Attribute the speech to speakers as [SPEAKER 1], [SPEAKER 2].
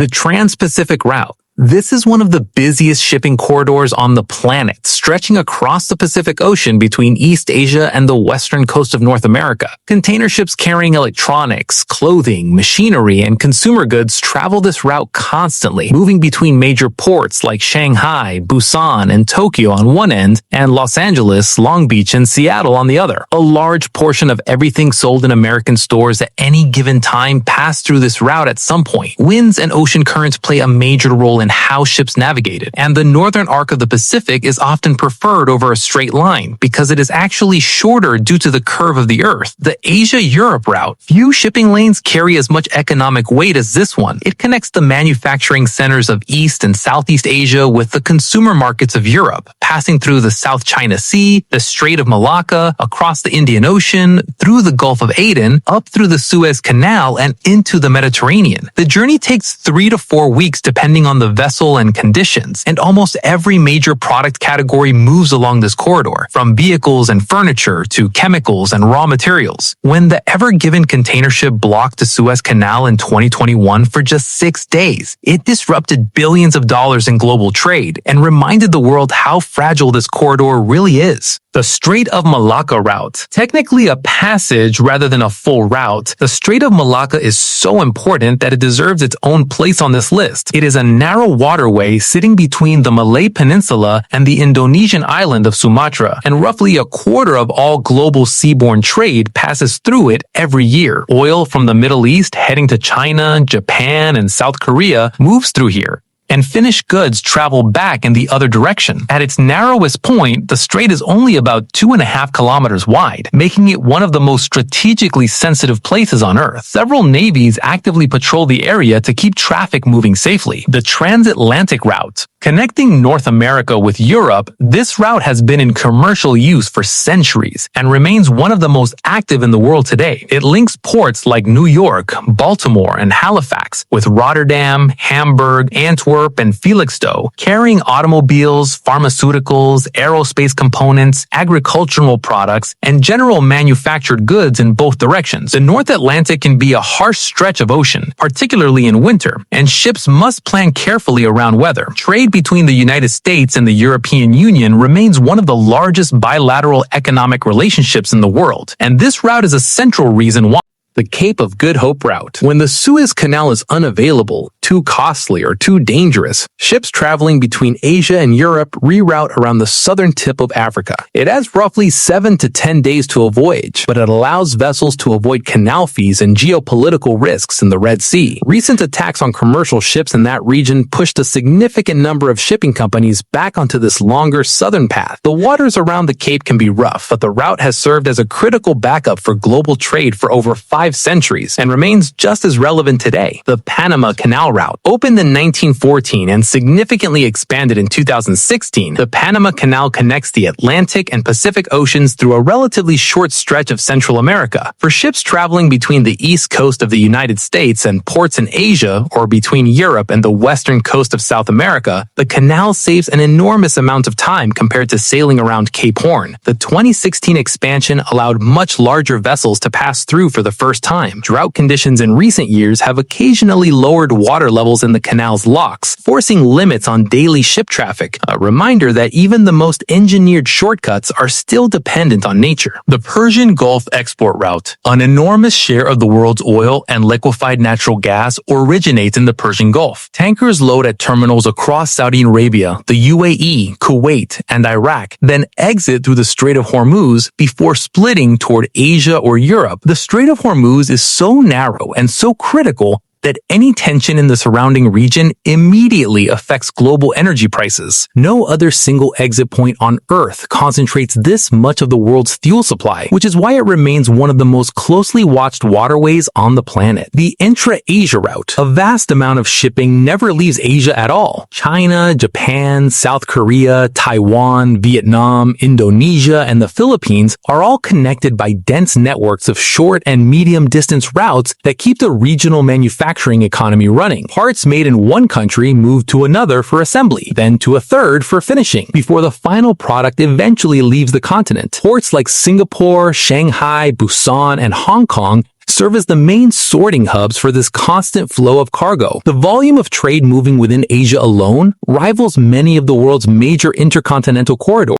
[SPEAKER 1] The Trans-Pacific Route. This is one of the busiest shipping corridors on the planet, stretching across the Pacific Ocean between East Asia and the western coast of North America. Container ships carrying electronics, clothing, machinery, and consumer goods travel this route constantly, moving between major ports like Shanghai, Busan, and Tokyo on one end, and Los Angeles, Long Beach, and Seattle on the other. A large portion of everything sold in American stores at any given time pass through this route at some point. Winds and ocean currents play a major role in how ships navigate it, and the northern arc of the Pacific is often preferred over a straight line because it is actually shorter due to the curve of the Earth. The Asia-Europe route. Few shipping lanes carry as much economic weight as this one. It connects the manufacturing centers of East and Southeast Asia with the consumer markets of Europe, passing through the South China Sea, the Strait of Malacca, across the Indian Ocean, through the Gulf of Aden, up through the Suez Canal, and into the Mediterranean. The journey takes 3 to 4 weeks depending on the vessel and conditions, and almost every major product category moves along this corridor, from vehicles and furniture to chemicals and raw materials. When the Ever Given container ship blocked the Suez Canal in 2021 for just 6 days, it disrupted billions of dollars in global trade and reminded the world how fragile this corridor really is. The Strait of Malacca route. Technically a passage rather than a full route, the Strait of Malacca is so important that it deserves its own place on this list. It is a narrow waterway sitting between the Malay Peninsula and the Indonesian island of Sumatra, and roughly a quarter of all global seaborne trade passes through it every year. Oil from the Middle East heading to China, Japan, and South Korea moves through here, and finished goods travel back in the other direction. At its narrowest point, the strait is only about 2.5 kilometers wide, making it one of the most strategically sensitive places on Earth. Several navies actively patrol the area to keep traffic moving safely. The Transatlantic Route. Connecting North America with Europe, this route has been in commercial use for centuries and remains one of the most active in the world today. It links ports like New York, Baltimore, and Halifax with Rotterdam, Hamburg, Antwerp, and Felixstowe, carrying automobiles, pharmaceuticals, aerospace components, agricultural products, and general manufactured goods in both directions. The North Atlantic can be a harsh stretch of ocean, particularly in winter, and ships must plan carefully around weather. Trade between the United States and the European Union remains one of the largest bilateral economic relationships in the world, and this route is a central reason why. The Cape of Good Hope route. When the Suez Canal is unavailable, too costly, or too dangerous, ships traveling between Asia and Europe reroute around the southern tip of Africa. It adds roughly 7 to 10 days to a voyage, but it allows vessels to avoid canal fees and geopolitical risks in the Red Sea. Recent attacks on commercial ships in that region pushed a significant number of shipping companies back onto this longer southern path. The waters around the Cape can be rough, but the route has served as a critical backup for global trade for over 5 centuries and remains just as relevant today. The Panama Canal route. Opened in 1914 and significantly expanded in 2016, the Panama Canal connects the Atlantic and Pacific Oceans through a relatively short stretch of Central America. For ships traveling between the east coast of the United States and ports in Asia, or between Europe and the western coast of South America, the canal saves an enormous amount of time compared to sailing around Cape Horn. The 2016 expansion allowed much larger vessels to pass through for the first time. Drought conditions in recent years have occasionally lowered water levels in the canal's locks, forcing limits on daily ship traffic. A reminder that even the most engineered shortcuts are still dependent on nature. The Persian Gulf export route. An enormous share of the world's oil and liquefied natural gas originates in the Persian Gulf. Tankers load at terminals across Saudi Arabia, the UAE, Kuwait, and Iraq, then exit through the Strait of Hormuz before splitting toward Asia or Europe. The Strait of Hormuz is so narrow and so critical that any tension in the surrounding region immediately affects global energy prices. No other single exit point on Earth concentrates this much of the world's fuel supply, which is why it remains one of the most closely watched waterways on the planet. The Intra-Asia route. A vast amount of shipping never leaves Asia at all. China, Japan, South Korea, Taiwan, Vietnam, Indonesia, and the Philippines are all connected by dense networks of short and medium distance routes that keep the regional manufacturing manufacturing economy running. Parts made in one country move to another for assembly, then to a third for finishing, before the final product eventually leaves the continent. Ports like Singapore, Shanghai, Busan, and Hong Kong serve as the main sorting hubs for this constant flow of cargo. The volume of trade moving within Asia alone rivals many of the world's major intercontinental corridors.